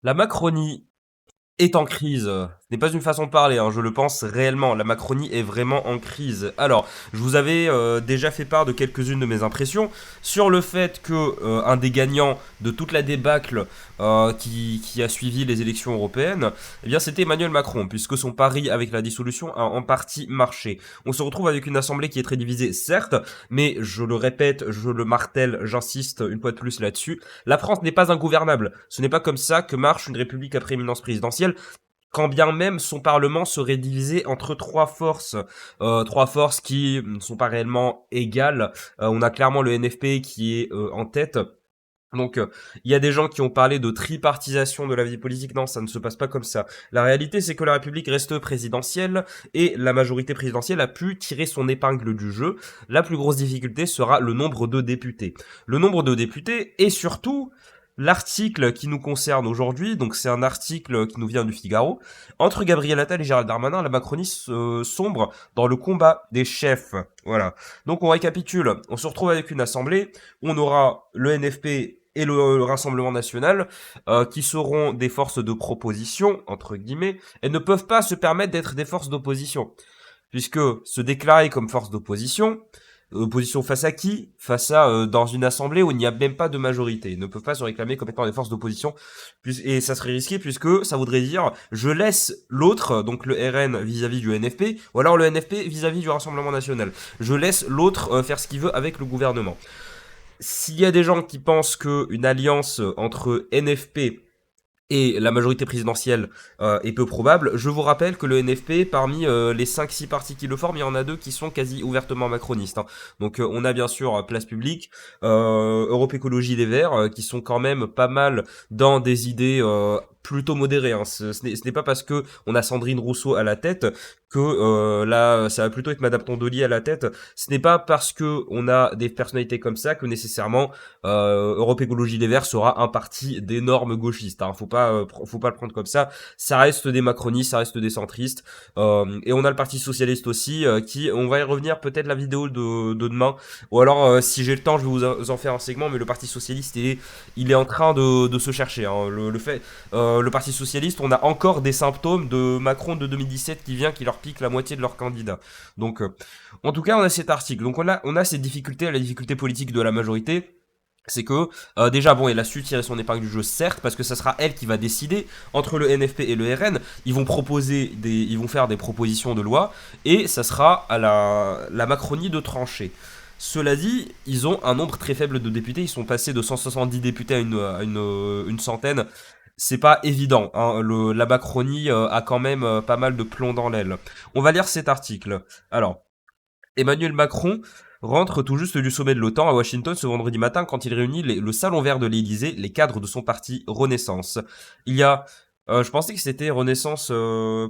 La Macronie est en crise. Ce n'est pas une façon de parler, hein, je le pense réellement. La Macronie est vraiment en crise. Alors, je vous avais déjà fait part de quelques-unes de mes impressions sur le fait que un des gagnants de toute la débâcle qui a suivi les élections européennes, eh bien, c'était Emmanuel Macron, puisque son pari avec la dissolution a en partie marché. On se retrouve avec une assemblée qui est très divisée, certes, mais je le répète, je le martèle, j'insiste une fois de plus là-dessus, la France n'est pas ingouvernable. Ce n'est pas comme ça que marche une république à prééminence présidentielle, quand bien même son parlement serait divisé entre trois forces qui ne sont pas réellement égales. On a clairement le NFP qui est en tête. Donc, il y a des gens qui ont parlé de tripartisation de la vie politique. Non, ça ne se passe pas comme ça. La réalité, c'est que la République reste présidentielle et la majorité présidentielle a pu tirer son épingle du jeu. La plus grosse difficulté sera le nombre de députés. Le nombre de députés et surtout l'article qui nous concerne aujourd'hui. Donc, c'est un article qui nous vient du Figaro. Entre Gabriel Attal et Gérald Darmanin, la Macronie sombre dans le combat des chefs. Voilà. Donc, on récapitule. On se retrouve avec une assemblée. On aura le NFP et le Rassemblement national, qui seront des forces de proposition, entre guillemets, elles ne peuvent pas se permettre d'être des forces d'opposition. Puisque se déclarer comme force d'opposition, opposition face à qui? Face à dans une assemblée où il n'y a même pas de majorité. Ils ne peuvent pas se réclamer comme étant des forces d'opposition. Et ça serait risqué puisque ça voudrait dire je laisse l'autre, donc le RN vis-à-vis du NFP, ou alors le NFP vis-à-vis du Rassemblement national. Je laisse l'autre faire ce qu'il veut avec le gouvernement. S'il y a des gens qui pensent qu'une alliance entre NFP et la majorité présidentielle est peu probable, je vous rappelle que le NFP, parmi les 5-6 partis qui le forment, il y en a deux qui sont quasi ouvertement macronistes. Hein. Donc on a bien sûr Place Publique, Europe Écologie Les Verts, qui sont quand même pas mal dans des idées plutôt modérées. Hein. Ce n'est pas parce que on a Sandrine Rousseau à la tête que là, ça va plutôt être Madame Tondelier à la tête. Ce n'est pas parce que on a des personnalités comme ça que nécessairement Europe Écologie Les Verts sera un parti d'énormes gauchistes. Hein. Faut pas le prendre comme ça. Ça reste des macronistes, ça reste des centristes. Et on a le Parti socialiste aussi, qui, on va y revenir peut-être la vidéo de demain. Ou alors, si j'ai le temps, je vais vous en faire un segment. Mais le Parti socialiste, il est en train de se chercher. Hein. Le Parti socialiste, on a encore des symptômes de Macron de 2017 qui vient, qui leur pique la moitié de leurs candidats. Donc, en tout cas, on a cet article. Donc, on a ces difficultés, la difficulté politique de la majorité. C'est que déjà bon, elle a su tirer son épingle du jeu, certes, parce que ça sera elle qui va décider entre le NFP et le RN. Ils vont faire des propositions de loi et ça sera à la Macronie de trancher. Cela dit, ils ont un nombre très faible de députés. Ils sont passés de 170 députés une centaine. C'est pas évident. Hein. La Macronie a quand même pas mal de plomb dans l'aile. On va lire cet article. Alors, Emmanuel Macron rentre tout juste du sommet de l'OTAN à Washington ce vendredi matin quand il réunit le salon vert de l'Élysée, les cadres de son parti Renaissance. Il y a je pensais que c'était Renaissance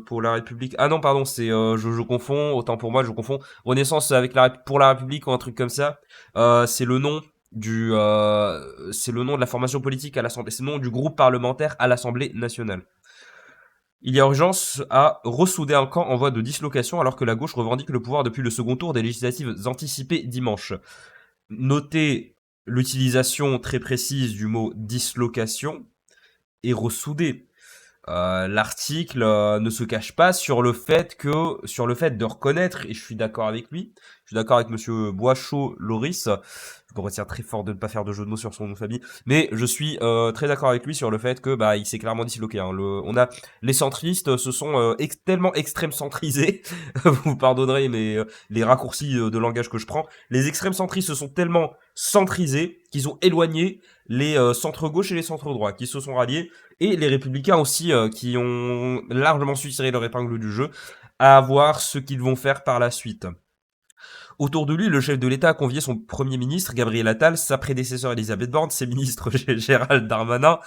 pour la République. Ah non, pardon, c'est je confonds. Autant pour moi, je confonds. Renaissance avec pour la République ou un truc comme ça. C'est le nom c'est le nom de la formation politique à l'Assemblée. C'est le nom du groupe parlementaire à l'Assemblée nationale. Il y a urgence à ressouder un camp en voie de dislocation alors que la gauche revendique le pouvoir depuis le second tour des législatives anticipées dimanche. Notez l'utilisation très précise du mot dislocation et ressouder. L'article ne se cache pas sur le fait de reconnaître, et je suis d'accord avec lui, je suis d'accord avec monsieur Boischaud-Loris, je me retiens très fort de ne pas faire de jeu de mots sur son nom de famille, mais je suis très d'accord avec lui sur le fait que bah il s'est clairement disloqué. Hein. On a les centristes se sont tellement extrême centrisés, vous pardonnerez mais les raccourcis de langage que je prends, les extrêmes centristes se sont tellement centrisés qu'ils ont éloigné les centres gauche et les centres droits qui se sont ralliés, et les républicains aussi qui ont largement su tirer leur épingle du jeu, à voir ce qu'ils vont faire par la suite. Autour de lui, le chef de l'État a convié son premier ministre, Gabriel Attal, sa prédécesseur Elisabeth Borne, ses ministres Gérald Darmanin,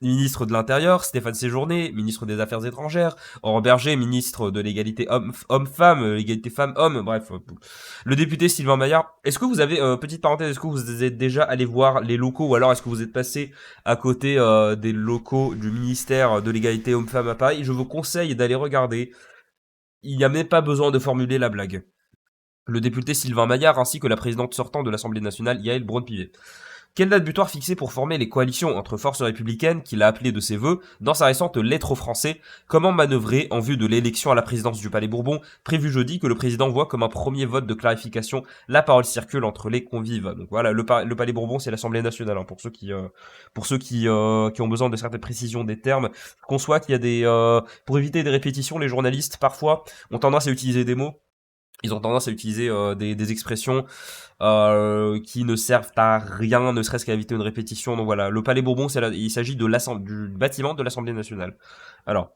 ministre de l'Intérieur, Stéphane Séjourné, ministre des Affaires étrangères, Aurore Berger, ministre de l'égalité homme-femme, l'égalité femmes-hommes, bref. Le député Sylvain Maillard. Est-ce que vous avez, petite parenthèse, est-ce que vous êtes déjà allé voir les locaux ou alors est-ce que vous êtes passé à côté des locaux du ministère de l'égalité homme-femme à Paris? Je vous conseille d'aller regarder. Il n'y a même pas besoin de formuler la blague. Le député Sylvain Maillard ainsi que la présidente sortante de l'Assemblée nationale, Yael Braun-Pivet. Quelle date butoir fixée pour former les coalitions entre forces républicaines qu'il a appelées de ses vœux dans sa récente lettre aux Français? Comment manœuvrer en vue de l'élection à la présidence du Palais Bourbon, prévue jeudi, que le président voit comme un premier vote de clarification? La parole circule entre les convives. Donc voilà, le Palais Bourbon, c'est l'Assemblée nationale, hein, pour ceux qui ont besoin de certaines précisions des termes. Je conçois qu'il y a pour éviter des répétitions, les journalistes, parfois, ont tendance à utiliser des mots. Ils ont tendance à utiliser des expressions qui ne servent à rien, ne serait-ce qu'à éviter une répétition. Donc voilà, le Palais Bourbon, il s'agit du bâtiment de l'Assemblée nationale. Alors,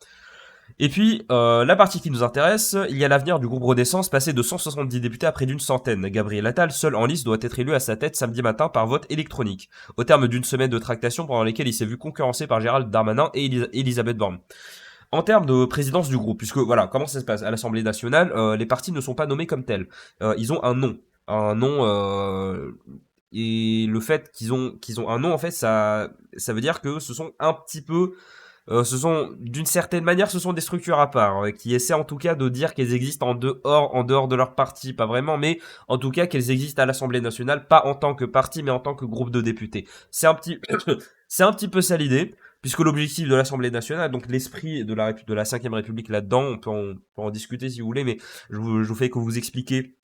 et puis, la partie qui nous intéresse, il y a l'avenir du groupe Renaissance, passé de 170 députés à près d'une centaine. Gabriel Attal, seul en liste, doit être élu à sa tête samedi matin par vote électronique, au terme d'une semaine de tractations pendant lesquelles il s'est vu concurrencé par Gérald Darmanin et Elisabeth Borne. En termes de présidence du groupe, puisque voilà, comment ça se passe à l'Assemblée nationale, les partis ne sont pas nommés comme tels. Ils ont un nom, et le fait qu'ils ont un nom, en fait, ça veut dire que ce sont un petit peu, d'une certaine manière, ce sont des structures à part, qui essaient en tout cas de dire qu'elles existent en dehors de leur parti, pas vraiment, mais en tout cas qu'elles existent à l'Assemblée nationale, pas en tant que parti, mais en tant que groupe de députés. C'est un petit, c'est un petit peu ça l'idée. Puisque l'objectif de l'Assemblée nationale, donc l'esprit de la 5ème République là-dedans, on peut en discuter si vous voulez, mais je vous fais que vous expliquer,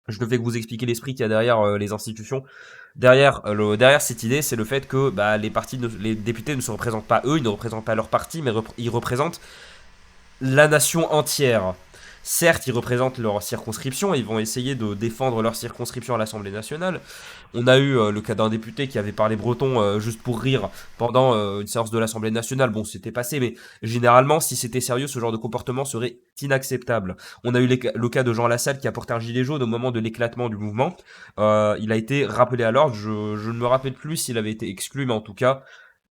je ne fais que vous expliquer l'esprit qu'il y a derrière les institutions. Derrière cette idée, c'est le fait que les députés ne se représentent pas eux, ils ne représentent pas leur parti, mais ils représentent la nation entière. Certes, ils représentent leur circonscription, ils vont essayer de défendre leur circonscription à l'Assemblée nationale. On a eu le cas d'un député qui avait parlé breton juste pour rire pendant une séance de l'Assemblée nationale. Bon, c'était passé, mais généralement, si c'était sérieux, ce genre de comportement serait inacceptable. On a eu le cas de Jean Lassalle qui a porté un gilet jaune au moment de l'éclatement du mouvement. Il a été rappelé à l'ordre. Je ne me rappelle plus s'il avait été exclu, mais en tout cas,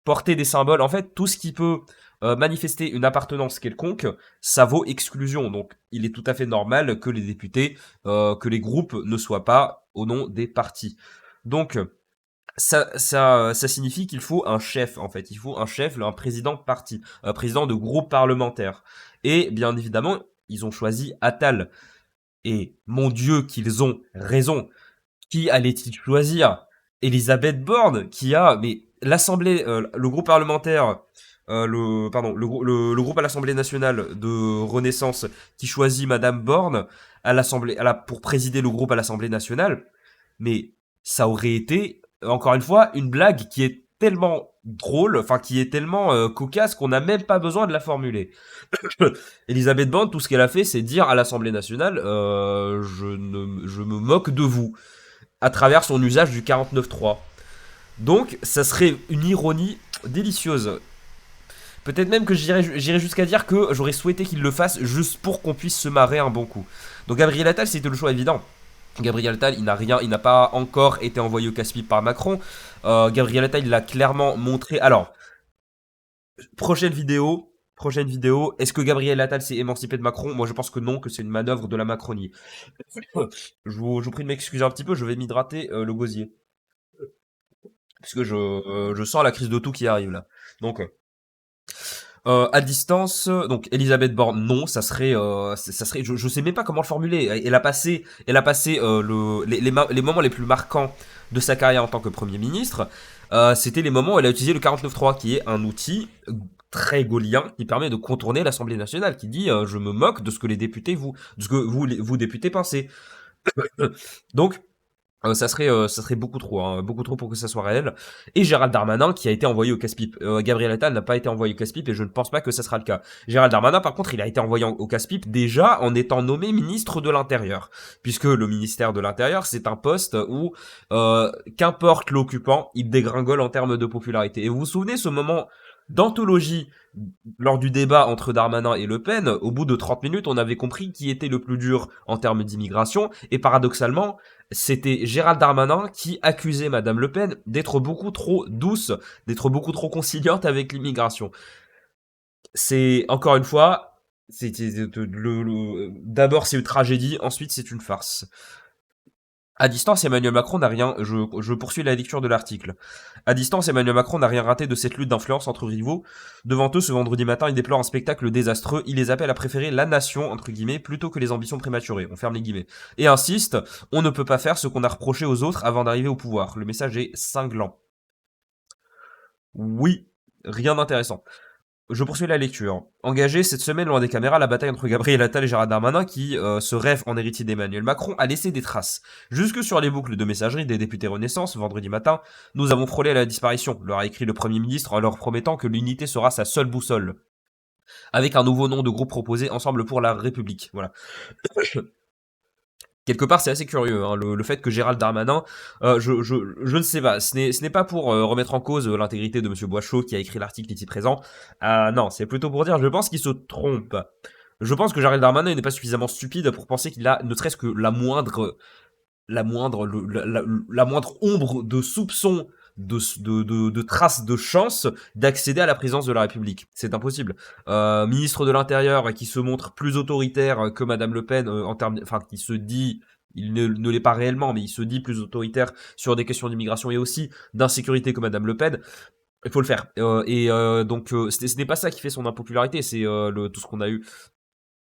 porter des symboles, en fait, tout ce qui peut manifester une appartenance quelconque, ça vaut exclusion. Donc, il est tout à fait normal que les députés, que les groupes ne soient pas au nom des partis. Donc, ça signifie qu'il faut un chef, en fait. Il faut un chef, un président de parti, un président de groupe parlementaire. Et bien évidemment, ils ont choisi Attal. Et mon Dieu, qu'ils ont raison. Qui allait-il choisir? Elisabeth Borne, qui a, mais l'Assemblée, le groupe parlementaire, le groupe à l'Assemblée nationale de Renaissance qui choisit Madame Borne pour présider le groupe à l'Assemblée nationale, mais ça aurait été, encore une fois, une blague qui est tellement drôle, enfin qui est tellement cocasse qu'on n'a même pas besoin de la formuler. Elisabeth Borne, tout ce qu'elle a fait, c'est dire à l'Assemblée nationale, je me moque de vous, à travers son usage du 49.3. Donc, ça serait une ironie délicieuse. Peut-être même que j'irais jusqu'à dire que j'aurais souhaité qu'il le fasse juste pour qu'on puisse se marrer un bon coup. Donc Gabriel Attal, c'était le choix évident. Gabriel Attal, il n'a pas encore été envoyé au casse-pipe par Macron. Gabriel Attal, il l'a clairement montré. Alors, prochaine vidéo. Est-ce que Gabriel Attal s'est émancipé de Macron? Moi, je pense que non, que c'est une manœuvre de la Macronie. Je vous prie de m'excuser un petit peu, je vais m'hydrater le gosier. Puisque je sens la crise de tout qui arrive là. Donc, à distance, donc Elisabeth Borne, non, ça serait, je sais même pas comment le formuler. Elle a passé les moments les plus marquants de sa carrière en tant que Premier ministre. C'était les moments où elle a utilisé le 49.3, qui est un outil très gaulien qui permet de contourner l'Assemblée nationale, qui dit je me moque de ce que les députés de ce que vous députés pensez. Donc ça serait beaucoup trop pour que ça soit réel. Et Gérald Darmanin qui a été envoyé au casse-pipe. Gabriel Attal n'a pas été envoyé au casse-pipe et je ne pense pas que ça sera le cas. Gérald Darmanin, par contre, il a été envoyé au casse-pipe déjà en étant nommé ministre de l'Intérieur, puisque le ministère de l'Intérieur, c'est un poste où qu'importe l'occupant, il dégringole en termes de popularité. Et vous vous souvenez ce moment d'anthologie lors du débat entre Darmanin et Le Pen? Au bout de 30 minutes, on avait compris qui était le plus dur en termes d'immigration, et paradoxalement, c'était Gérald Darmanin qui accusait Madame Le Pen d'être beaucoup trop douce, d'être beaucoup trop conciliante avec l'immigration. C'est, encore une fois, d'abord c'est une tragédie, ensuite c'est une farce. À distance, Emmanuel Macron n'a rien. Je poursuis la lecture de l'article. À distance, Emmanuel Macron n'a rien raté de cette lutte d'influence entre rivaux. Devant eux, ce vendredi matin, il déplore un spectacle désastreux. Il les appelle à préférer la nation, entre guillemets, plutôt que les ambitions prématurées. On ferme les guillemets. Et insiste, on ne peut pas faire ce qu'on a reproché aux autres avant d'arriver au pouvoir. Le message est cinglant. Oui, rien d'intéressant. Je poursuis la lecture. Engagé cette semaine loin des caméras, la bataille entre Gabriel Attal et Gérald Darmanin, qui se rêve en héritier d'Emmanuel Macron, a laissé des traces. Jusque sur les boucles de messagerie des députés Renaissance, vendredi matin, nous avons frôlé la disparition, leur a écrit le Premier ministre en leur promettant que l'unité sera sa seule boussole. Avec un nouveau nom de groupe proposé, Ensemble pour la République. Voilà. Quelque part, c'est assez curieux, hein, le fait que Gérald Darmanin, je ne sais pas, ce n'est pas pour remettre en cause l'intégrité de Monsieur Boischaud qui a écrit l'article ici présent. Non, c'est plutôt pour dire, je pense qu'il se trompe. Je pense que Gérald Darmanin n'est pas suffisamment stupide pour penser qu'il a ne serait-ce que la moindre ombre de soupçon de traces de chance d'accéder à la présidence de la République. C'est impossible. Ministre de l'Intérieur qui se montre plus autoritaire que Madame Le Pen en termes, enfin qui se dit, il ne l'est pas réellement, mais il se dit plus autoritaire sur des questions d'immigration et aussi d'insécurité que Madame Le Pen. Il faut le faire. Donc ce n'est pas ça qui fait son impopularité, c'est tout ce qu'on a eu.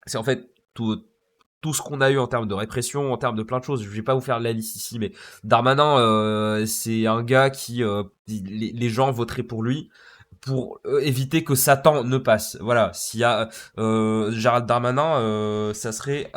C'est en fait tout ce qu'on a eu en termes de répression, en termes de plein de choses. Je vais pas vous faire la liste ici, mais Darmanin, c'est un gars qui, les gens voteraient pour lui pour éviter que Satan ne passe. Voilà, s'il y a Gérald Darmanin, ça serait...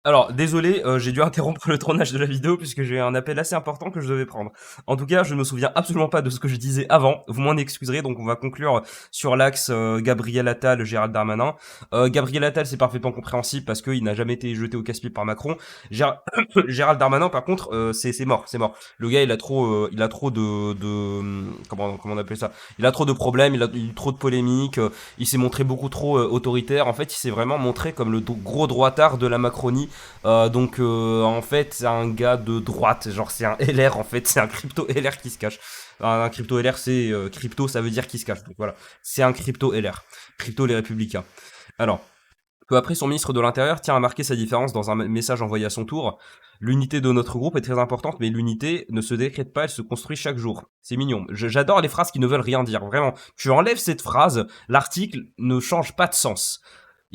Alors, désolé, j'ai dû interrompre le tournage de la vidéo puisque j'ai un appel assez important que je devais prendre. En tout cas, je ne me souviens absolument pas de ce que je disais avant. Vous m'en excuserez, donc on va conclure sur l'axe Gabriel Attal, Gérald Darmanin. Gabriel Attal, c'est parfaitement compréhensible parce qu'il n'a jamais été jeté au casse-pied par Macron. Gérald Darmanin, par contre, c'est mort, c'est mort. Le gars, il a trop comment on appelle ça? Il a trop de problèmes, il a trop de polémiques. Il s'est montré beaucoup trop autoritaire. En fait, il s'est vraiment montré comme le gros droitard de la Macronie. En fait, c'est un gars de droite, genre c'est un LR en fait, c'est un crypto LR qui se cache. Un crypto LR, c'est crypto, ça veut dire qui se cache. Donc voilà, c'est un crypto LR, crypto les Républicains. Alors, peu après, son ministre de l'Intérieur tient à marquer sa différence dans un message envoyé à son tour. L'unité de notre groupe est très importante, mais l'unité ne se décrète pas, elle se construit chaque jour. C'est mignon. J'adore les phrases qui ne veulent rien dire, vraiment. Tu enlèves cette phrase, l'article ne change pas de sens.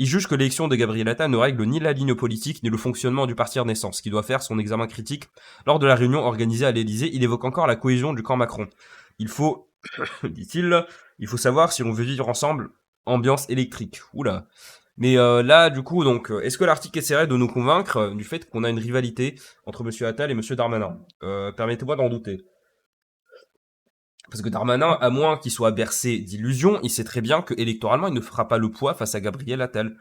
Il juge que l'élection de Gabriel Attal ne règle ni la ligne politique ni le fonctionnement du parti Renaissance, qui doit faire son examen critique. Lors de la réunion organisée à l'Élysée, il évoque encore la cohésion du camp Macron. Il faut, dit-il, il faut savoir si l'on veut vivre ensemble, ambiance électrique. Oula. Mais là, du coup, donc, est-ce que l'article essaierait de nous convaincre du fait qu'on a une rivalité entre Monsieur Attal et Monsieur Darmanin? Permettez-moi d'en douter. Parce que Darmanin, à moins qu'il soit bercé d'illusions, il sait très bien que électoralement, il ne fera pas le poids face à Gabriel Attal.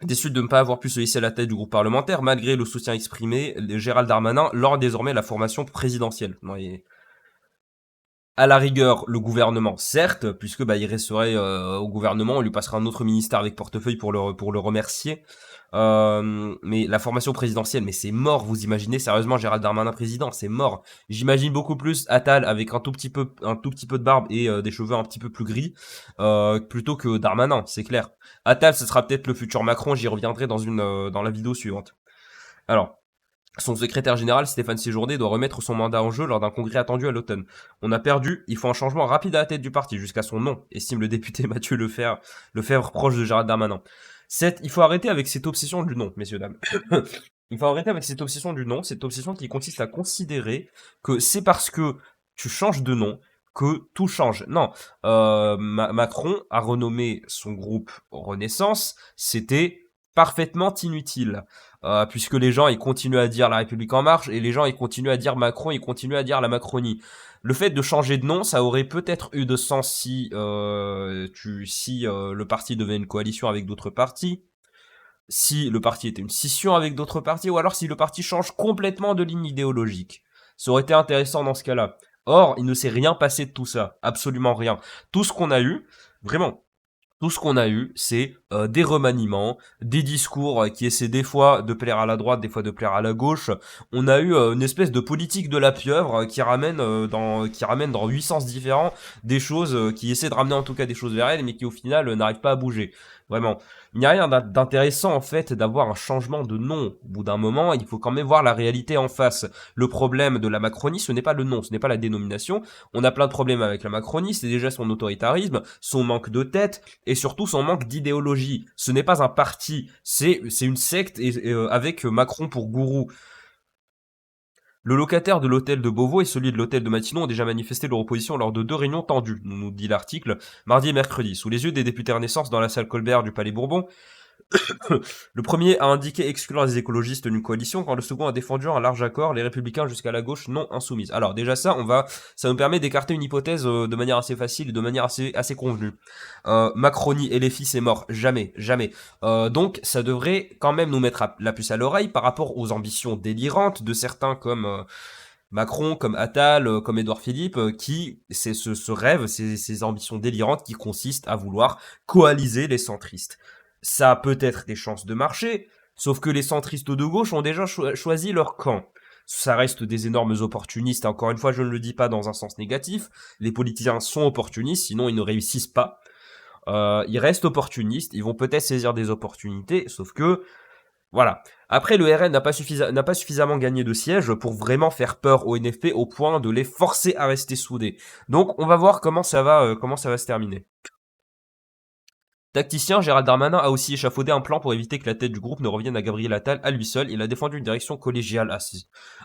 Déçu de ne pas avoir pu se hisser à la tête du groupe parlementaire, malgré le soutien exprimé, Gérald Darmanin lance désormais la formation présidentielle. Non, à la rigueur, le gouvernement, certes, puisque il resterait au gouvernement, on lui passera un autre ministère avec portefeuille pour le remercier. Mais la formation présidentielle, mais c'est mort. Vous imaginez sérieusement Gérald Darmanin président, c'est mort. J'imagine beaucoup plus Attal avec un tout petit peu de barbe et des cheveux un petit peu plus gris, plutôt que Darmanin, c'est clair. Attal, ce sera peut-être le futur Macron. J'y reviendrai dans la vidéo suivante. Alors. Son secrétaire général, Stéphane Séjourné, doit remettre son mandat en jeu lors d'un congrès attendu à l'automne. On a perdu, il faut un changement rapide à la tête du parti, jusqu'à son nom, estime le député Mathieu Lefebvre proche de Gérald Darmanin. 7. Il faut arrêter avec cette obsession du nom, messieurs, dames. Il faut arrêter avec cette obsession du nom, cette obsession qui consiste à considérer que c'est parce que tu changes de nom que tout change. Non, Macron a renommé son groupe Renaissance, c'était parfaitement inutile. Puisque les gens ils continuent à dire La République en marche et les gens ils continuent à dire Macron, ils continuent à dire la Macronie. Le fait de changer de nom, ça aurait peut-être eu de sens si le parti devenait une coalition avec d'autres partis, si le parti était une scission avec d'autres partis, ou alors si le parti change complètement de ligne idéologique. Ça aurait été intéressant dans ce cas-là. Or, il ne s'est rien passé de tout ça, absolument rien. Tout ce qu'on a eu, vraiment, tout ce qu'on a eu, c'est des remaniements, des discours qui essaient des fois de plaire à la droite, des fois de plaire à la gauche. On a eu une espèce de politique de la pieuvre qui ramène dans 8 sens différents des choses, qui essaient de ramener en tout cas des choses vers elle, mais qui au final n'arrivent pas à bouger. Vraiment. Il n'y a rien d'intéressant en fait d'avoir un changement de nom. Au bout d'un moment, il faut quand même voir la réalité en face. Le problème de la Macronie, ce n'est pas le nom, ce n'est pas la dénomination. On a plein de problèmes avec la Macronie, c'est déjà son autoritarisme, son manque de tête, et surtout son manque d'idéologie. Ce n'est pas un parti, c'est une secte avec Macron pour gourou. Le locataire de l'hôtel de Beauvau et celui de l'hôtel de Matignon ont déjà manifesté leur opposition lors de 2 réunions tendues, nous dit l'article, mardi et mercredi, sous les yeux des députés Renaissance dans la salle Colbert du Palais Bourbon. Le premier a indiqué exclure les écologistes d'une coalition, quand le second a défendu un large accord, les républicains jusqu'à la gauche non insoumise. Alors déjà ça nous permet d'écarter une hypothèse de manière assez facile et de manière assez convenue. Macronie et les fils c'est mort, jamais, jamais. Donc ça devrait quand même nous mettre la puce à l'oreille par rapport aux ambitions délirantes de certains comme Macron, comme Attal, comme Édouard Philippe, qui c'est ce rêve, ces ambitions délirantes qui consistent à vouloir coaliser les centristes. Ça a peut-être des chances de marcher, sauf que les centristes de gauche ont déjà choisi leur camp. Ça reste des énormes opportunistes, et encore une fois je ne le dis pas dans un sens négatif, les politiciens sont opportunistes, sinon ils ne réussissent pas. Ils restent opportunistes, ils vont peut-être saisir des opportunités, sauf que voilà. Après, le RN n'a pas suffisamment gagné de sièges pour vraiment faire peur au NFP au point de les forcer à rester soudés. Donc, on va voir comment ça va se terminer. Tacticien, Gérald Darmanin a aussi échafaudé un plan pour éviter que la tête du groupe ne revienne à Gabriel Attal à lui seul. Il a défendu une direction collégiale,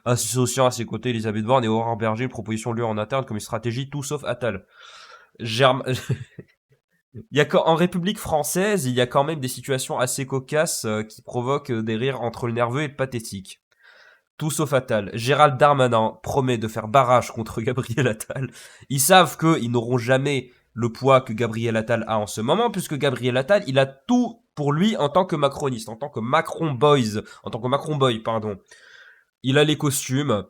associant à ses côtés Elisabeth Borne et Aurore Berger, une proposition lui en interne comme une stratégie tout sauf Attal. En République française, il y a quand même des situations assez cocasses qui provoquent des rires entre le nerveux et le pathétique. Tout sauf Attal. Gérald Darmanin promet de faire barrage contre Gabriel Attal. Ils savent qu'ils n'auront jamais le poids que Gabriel Attal a en ce moment, puisque Gabriel Attal, il a tout pour lui en tant que macroniste, en tant que Macron Boy, pardon. Il a les costumes,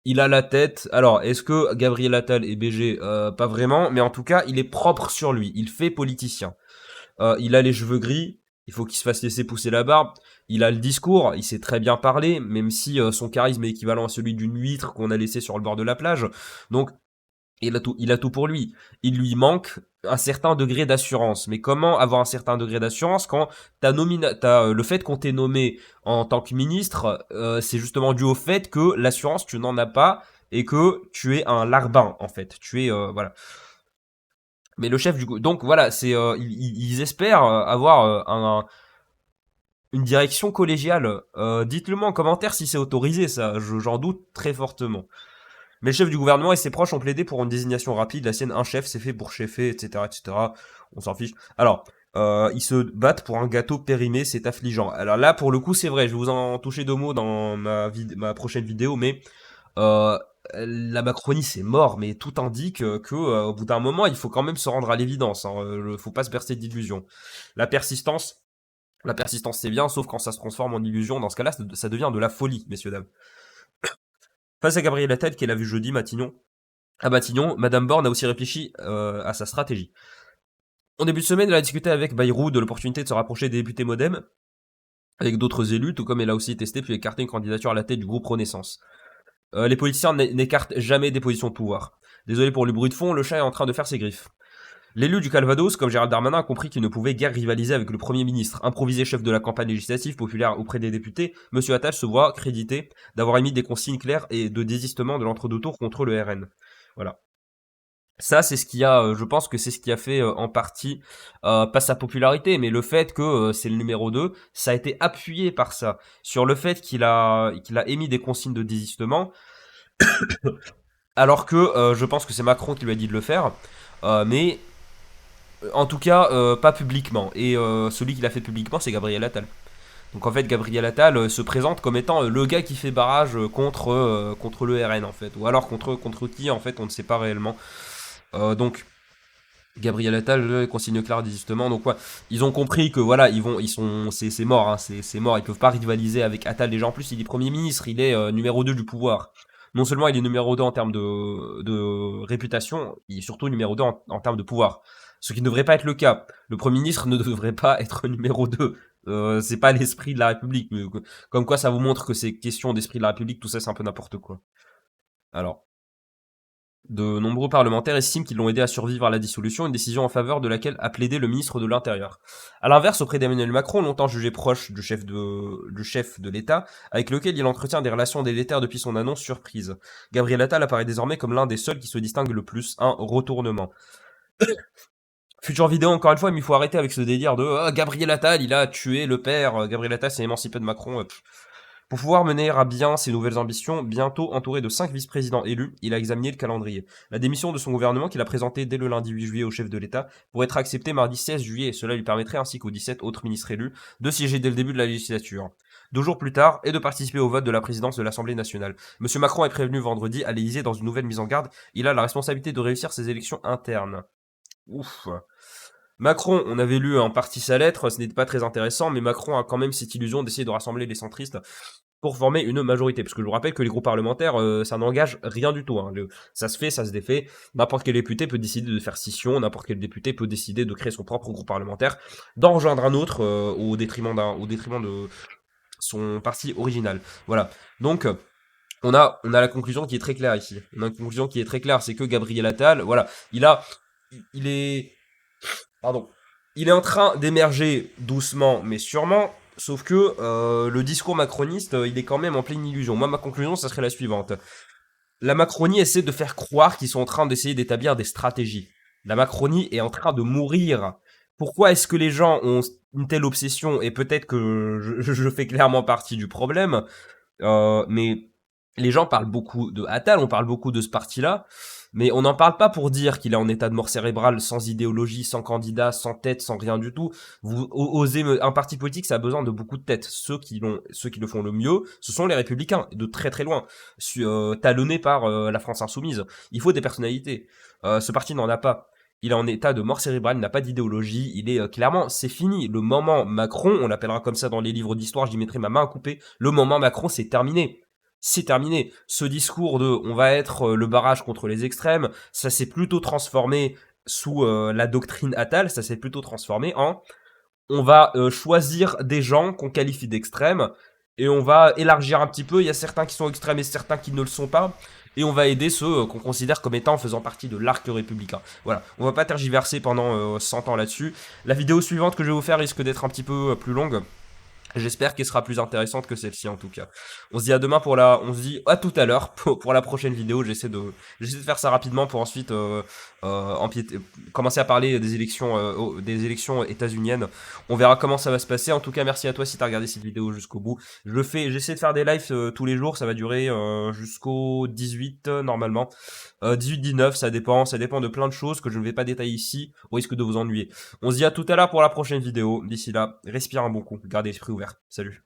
il a la tête. Alors, est-ce que Gabriel Attal est BG Pas vraiment, mais en tout cas, il est propre sur lui. Il fait politicien. Il a les cheveux gris, il faut qu'il se fasse laisser pousser la barbe. Il a le discours, il sait très bien parler, même si son charisme est équivalent à celui d'une huître qu'on a laissé sur le bord de la plage. Donc, il a tout pour lui. Il lui manque un certain degré d'assurance. Mais comment avoir un certain degré d'assurance quand le fait qu'on t'ait nommé en tant que ministre, c'est justement dû au fait que l'assurance, tu n'en as pas et que tu es un larbin, en fait. Tu es, voilà. Mais le chef du donc voilà, ils espèrent avoir une direction collégiale. Dites-le moi en commentaire si c'est autorisé, ça. J'en doute très fortement. Mais le chef du gouvernement et ses proches ont plaidé pour une désignation rapide. La sienne, un chef, c'est fait pour chefer, etc., etc. On s'en fiche. Alors, ils se battent pour un gâteau périmé, c'est affligeant. Alors là, pour le coup, c'est vrai. Je vais vous en toucher 2 mots dans ma prochaine vidéo, mais euh, la Macronie c'est mort, mais tout indique que au bout d'un moment, il faut quand même se rendre à l'évidence. Hein, faut pas se bercer d'illusions. La persistance, la persistance c'est bien, sauf quand ça se transforme en illusion. Dans ce cas-là, ça devient de la folie, messieurs dames. Face à Gabriel Attal, qu'elle a vu jeudi, à Matignon, Madame Borne a aussi réfléchi à sa stratégie. En début de semaine, elle a discuté avec Bayrou de l'opportunité de se rapprocher des députés MoDem avec d'autres élus, tout comme elle a aussi testé puis écarté une candidature à la tête du groupe Renaissance. Les politiciens n'écartent jamais des positions de pouvoir. Désolé pour le bruit de fond, le chat est en train de faire ses griffes. L'élu du Calvados, comme Gérald Darmanin, a compris qu'il ne pouvait guère rivaliser avec le Premier ministre. Improvisé chef de la campagne législative populaire auprès des députés, M. Attal se voit crédité d'avoir émis des consignes claires et de désistement de l'entre-deux tours contre le RN. Voilà. Ça, c'est ce qui a, je pense que c'est ce qui a fait en partie, pas sa popularité, mais le fait que c'est le numéro 2, ça a été appuyé par ça. Sur le fait qu'il a émis des consignes de désistement, alors que je pense que c'est Macron qui lui a dit de le faire, mais en tout cas pas publiquement. Et celui qui l'a fait publiquement, c'est Gabriel Attal. Donc en fait, Gabriel Attal se présente comme étant le gars qui fait barrage contre le RN en fait, ou alors contre qui en fait, on ne sait pas réellement. Donc Gabriel Attal, consigne claire justement. Donc ouais, ils ont compris que voilà, c'est mort, hein, c'est mort. Ils peuvent pas rivaliser avec Attal. Déjà en plus, il est premier ministre, il est numéro 2 du pouvoir. Non seulement il est numéro 2 en termes de réputation, il est surtout numéro 2 en termes de pouvoir. Ce qui ne devrait pas être le cas. Le premier ministre ne devrait pas être numéro 2. C'est pas l'esprit de la République. Mais, comme quoi, ça vous montre que c'est question d'esprit de la République, tout ça, c'est un peu n'importe quoi. Alors. De nombreux parlementaires estiment qu'ils l'ont aidé à survivre à la dissolution, une décision en faveur de laquelle a plaidé le ministre de l'Intérieur. A l'inverse, auprès d'Emmanuel Macron, longtemps jugé proche du chef de l'État, avec lequel il entretient des relations délétères depuis son annonce surprise. Gabriel Attal apparaît désormais comme l'un des seuls qui se distingue le plus, un retournement. Future vidéo, encore une fois, mais il faut arrêter avec ce délire de Gabriel Attal, il a tué le père, Gabriel Attal s'est émancipé de Macron. Pour pouvoir mener à bien ses nouvelles ambitions, bientôt entouré de 5 vice-présidents élus, il a examiné le calendrier. La démission de son gouvernement qu'il a présenté dès le lundi 8 juillet au chef de l'État pourrait être acceptée mardi 16 juillet. Cela lui permettrait ainsi qu'aux 17 autres ministres élus de siéger dès le début de la législature. 2 jours plus tard, et de participer au vote de la présidence de l'Assemblée nationale. Monsieur Macron est prévenu vendredi à l'Élysée dans une nouvelle mise en garde. Il a la responsabilité de réussir ses élections internes. Ouf. Macron, on avait lu en partie sa lettre, ce n'était pas très intéressant, mais Macron a quand même cette illusion d'essayer de rassembler les centristes pour former une majorité. Parce que je vous rappelle que les groupes parlementaires, ça n'engage rien du tout. Hein. Ça se fait, ça se défait. N'importe quel député peut décider de faire scission, n'importe quel député peut décider de créer son propre groupe parlementaire, d'en rejoindre un autre au détriment de son parti original. Voilà. Donc, on a la conclusion qui est très claire ici. On a une conclusion qui est très claire, c'est que Gabriel Attal, voilà, il est, pardon, il est en train d'émerger doucement mais sûrement. Sauf que le discours macroniste, il est quand même en pleine illusion. Moi, ma conclusion, ça serait la suivante. La Macronie essaie de faire croire qu'ils sont en train d'essayer d'établir des stratégies. La Macronie est en train de mourir. Pourquoi est-ce que les gens ont une telle obsession? Et peut-être que je fais clairement partie du problème. Mais les gens parlent beaucoup de Attal, on parle beaucoup de ce parti-là, mais on n'en parle pas pour dire qu'il est en état de mort cérébrale, sans idéologie, sans candidat, sans tête, sans rien du tout. Un parti politique, ça a besoin de beaucoup de têtes. Ceux qui le font le mieux, ce sont les Républicains, de très très loin, talonnés par la France insoumise. Il faut des personnalités. Ce parti n'en a pas. Il est en état de mort cérébrale, il n'a pas d'idéologie, il est clairement, c'est fini. Le moment Macron, on l'appellera comme ça dans les livres d'histoire, j'y mettrai ma main à couper. Le moment Macron, c'est terminé. C'est terminé. Ce discours de on va être le barrage contre les extrêmes, ça s'est plutôt transformé sous la doctrine Attal, ça s'est plutôt transformé en on va choisir des gens qu'on qualifie d'extrêmes et on va élargir un petit peu. Il y a certains qui sont extrêmes et certains qui ne le sont pas. Et on va aider ceux qu'on considère comme étant faisant partie de l'arc républicain. Voilà, on va pas tergiverser pendant 100 ans là-dessus. La vidéo suivante que je vais vous faire risque d'être un petit peu plus longue. J'espère qu'elle sera plus intéressante que celle-ci en tout cas. On se dit à demain on se dit à tout à l'heure pour la prochaine vidéo. J'essaie de faire ça rapidement pour ensuite commencer à parler des élections états-uniennes. On verra comment ça va se passer. En tout cas, merci à toi si t'as regardé cette vidéo jusqu'au bout. J'essaie de faire des lives tous les jours. Ça va durer jusqu'au 18 normalement. 18-19, ça dépend de plein de choses que je ne vais pas détailler ici au risque de vous ennuyer. On se dit à tout à l'heure pour la prochaine vidéo. D'ici là, respire un bon coup, gardez l'esprit ouvert. Salut.